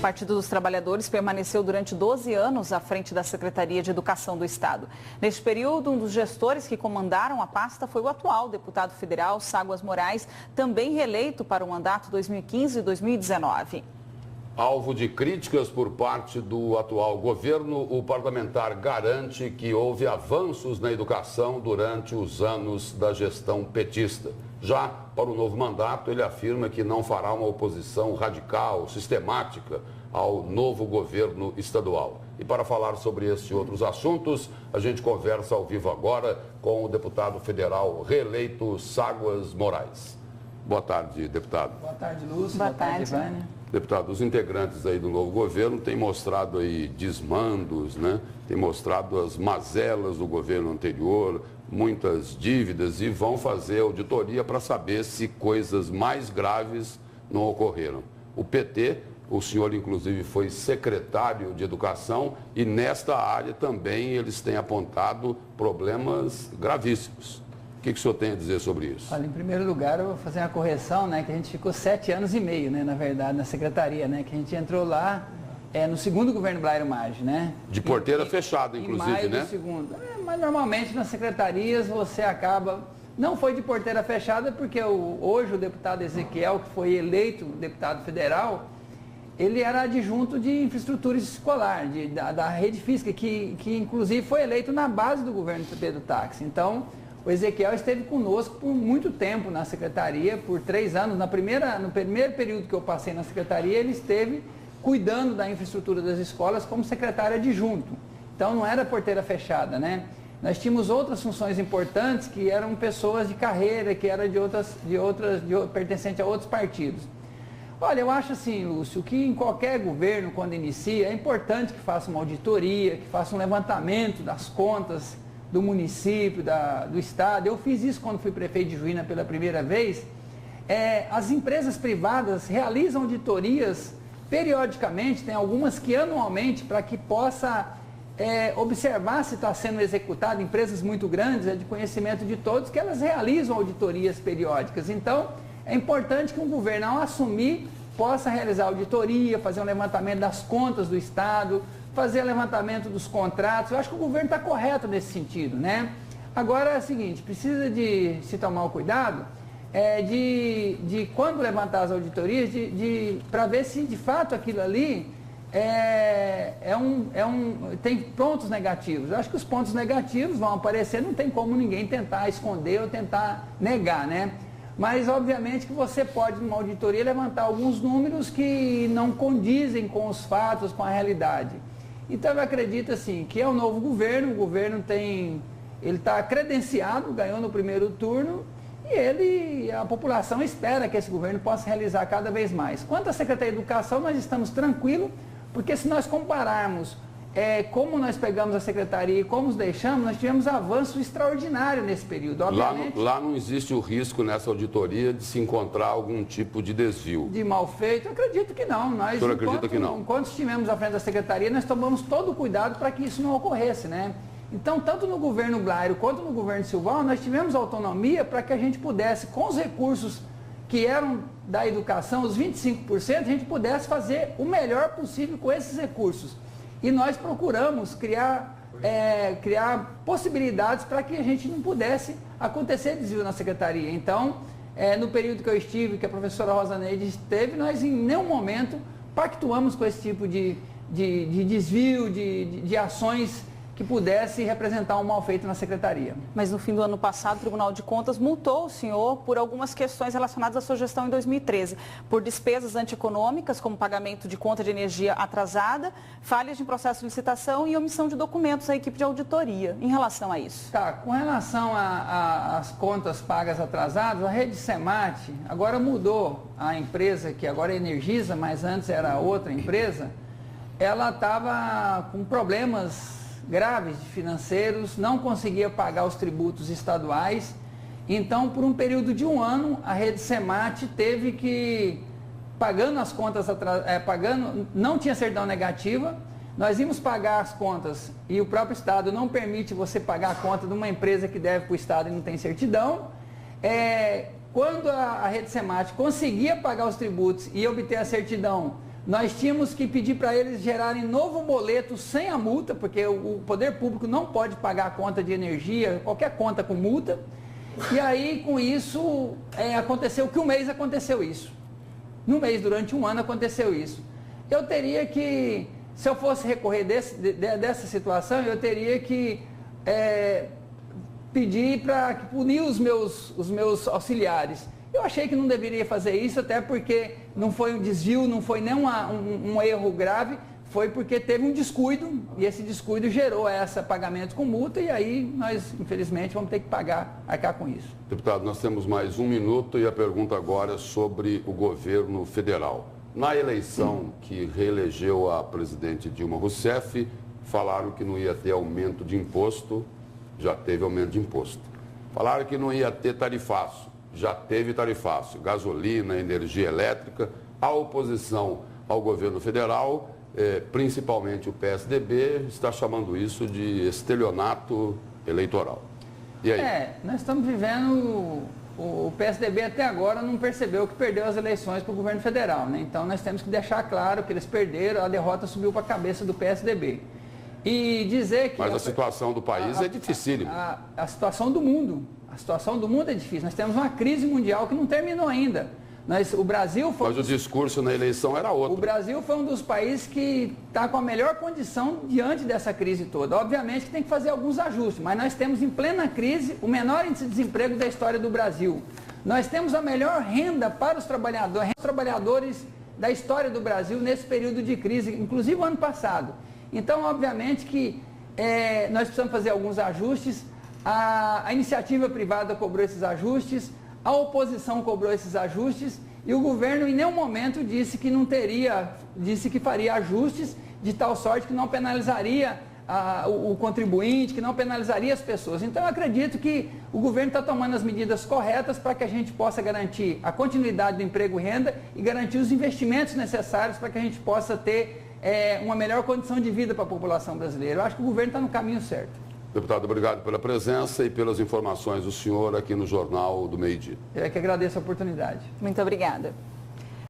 Partido dos Trabalhadores permaneceu durante 12 anos à frente da Secretaria de Educação do Estado. Neste período, um dos gestores que comandaram a pasta foi o atual deputado federal, Ságuas Moraes, também reeleito para o mandato 2015 e 2019. Alvo de críticas por parte do atual governo, o parlamentar garante que houve avanços na educação durante os anos da gestão petista. Já para o novo mandato, ele afirma que não fará uma oposição radical, sistemática ao novo governo estadual. E para falar sobre esses e outros assuntos, a gente conversa ao vivo agora com o deputado federal reeleito Ságuas Moraes. Boa tarde, deputado. Boa tarde, Lúcio. Boa tarde, Vânia. Deputado, os integrantes aí do novo governo têm mostrado aí desmandos, né? Têm mostrado as mazelas do governo anterior, muitas dívidas e vão fazer auditoria para saber se coisas mais graves não ocorreram. O PT, o senhor inclusive foi secretário de Educação e nesta área também eles têm apontado problemas gravíssimos. O que o senhor tem a dizer sobre isso? Olha, em primeiro lugar, eu vou fazer uma correção, né? Que a gente ficou 7 anos e meio, né? Na verdade, na secretaria, né? Que a gente entrou lá no segundo governo Blairo Maggi, né? De porteira fechada, inclusive, em maio né? Do segundo. Mas normalmente nas secretarias você acaba... Não foi de porteira fechada porque hoje o deputado Ezequiel, que foi eleito deputado federal, ele era adjunto de infraestrutura escolar, da rede física, que inclusive foi eleito na base do governo Pedro Táxi. Então... O Ezequiel esteve conosco por muito tempo na secretaria, por 3 anos. No primeiro período que eu passei na secretaria, ele esteve cuidando da infraestrutura das escolas como secretário adjunto. Então não era porteira fechada, né? Nós tínhamos outras funções importantes que eram pessoas de carreira, que eram pertencentes a outros partidos. Olha, eu acho assim, Lúcio, que em qualquer governo, quando inicia, é importante que faça uma auditoria, que faça um levantamento das contas do município, do estado. Eu fiz isso quando fui prefeito de Juína pela primeira vez. As empresas privadas realizam auditorias periodicamente, tem algumas que anualmente, para que possa observar se está sendo executado. Empresas muito grandes, é de conhecimento de todos, que elas realizam auditorias periódicas. Então, é importante que um governo, ao assumir, possa realizar auditoria, fazer um levantamento das contas do estado, fazer levantamento dos contratos. Eu acho que o governo está correto nesse sentido, né? Agora é o seguinte, precisa de se tomar o cuidado de quando levantar as auditorias, para ver se de fato aquilo ali tem pontos negativos. Eu acho que os pontos negativos vão aparecer, não tem como ninguém tentar esconder ou tentar negar, né? Mas, obviamente, que você pode, numa auditoria, levantar alguns números que não condizem com os fatos, com a realidade. Então, eu acredito, assim, que é um novo governo, o governo ele está credenciado, ganhou no primeiro turno, e a população espera que esse governo possa realizar cada vez mais. Quanto à Secretaria de Educação, nós estamos tranquilos, porque se nós compararmos como nós pegamos a secretaria e como os deixamos, nós tivemos avanço extraordinário nesse período. Obviamente, lá não existe o risco nessa auditoria de se encontrar algum tipo de desvio? De mal feito? Eu acredito que não. O senhor acredita que não? Enquanto estivemos à frente da secretaria, nós tomamos todo o cuidado para que isso não ocorresse, né? Então, tanto no governo Blairo quanto no governo Silvão, nós tivemos autonomia para que a gente pudesse, com os recursos que eram da educação, os 25%, a gente pudesse fazer o melhor possível com esses recursos. E nós procuramos criar possibilidades para que a gente não pudesse acontecer desvio na secretaria. Então, no período que eu estive, que a professora Rosa Neide esteve, nós em nenhum momento pactuamos com esse tipo de desvio, de ações que pudesse representar um mal feito na secretaria. Mas no fim do ano passado, o Tribunal de Contas multou o senhor por algumas questões relacionadas à sua gestão em 2013, por despesas antieconômicas, como pagamento de conta de energia atrasada, falhas em processo de licitação e omissão de documentos à equipe de auditoria. Em relação a isso? Tá, com relação às contas pagas atrasadas, a rede Semat agora mudou a empresa, que agora é Energisa, mas antes era outra empresa. Ela estava com problemas graves financeiros, não conseguia pagar os tributos estaduais. Então, por um período de 1 ano, a rede Semat teve que, pagando as contas, não tinha certidão negativa, nós íamos pagar as contas e o próprio Estado não permite você pagar a conta de uma empresa que deve para o Estado e não tem certidão. Quando a rede Semat conseguia pagar os tributos e obter a certidão, nós tínhamos que pedir para eles gerarem novo boleto sem a multa, porque o poder público não pode pagar a conta de energia, qualquer conta com multa. E aí, com isso, aconteceu que um mês aconteceu isso. No mês, durante um ano, aconteceu isso. Eu teria que, se eu fosse recorrer dessa situação, eu teria que pedir para punir os meus auxiliares. Eu achei que não deveria fazer isso, até porque não foi um desvio, não foi nem um erro grave, foi porque teve um descuido, e esse descuido gerou esse pagamento com multa, e aí nós, infelizmente, vamos ter que arcar com isso. Deputado, nós temos mais um minuto e a pergunta agora é sobre o governo federal. Na eleição que reelegeu a presidente Dilma Rousseff, falaram que não ia ter aumento de imposto, já teve aumento de imposto. Falaram que não ia ter tarifaço, já teve tarifaço, gasolina, energia elétrica. A oposição ao governo federal, principalmente o PSDB, está chamando isso de estelionato eleitoral. E aí? Nós estamos vivendo, o PSDB até agora não percebeu que perdeu as eleições para o governo federal, né? Então nós temos que deixar claro que eles perderam, a derrota subiu para a cabeça do PSDB. E dizer que... Mas a situação do país é dificílima. A situação do mundo. A situação do mundo é difícil. Nós temos uma crise mundial que não terminou ainda. O Brasil foi... Mas o discurso na eleição era outro. O Brasil foi um dos países que está com a melhor condição diante dessa crise toda. Obviamente que tem que fazer alguns ajustes, mas nós temos em plena crise o menor índice de desemprego da história do Brasil. Nós temos a melhor renda para os trabalhadores da história do Brasil nesse período de crise, inclusive o ano passado. Então, obviamente que nós precisamos fazer alguns ajustes. A iniciativa privada cobrou esses ajustes, a oposição cobrou esses ajustes e o governo em nenhum momento disse que faria ajustes de tal sorte que não penalizaria o contribuinte, que não penalizaria as pessoas. Então, eu acredito que o governo está tomando as medidas corretas para que a gente possa garantir a continuidade do emprego e renda e garantir os investimentos necessários para que a gente possa ter uma melhor condição de vida para a população brasileira. Eu acho que o governo está no caminho certo. Deputado, obrigado pela presença e pelas informações do senhor aqui no Jornal do Meio-Dia. Eu é que agradeço a oportunidade. Muito obrigada.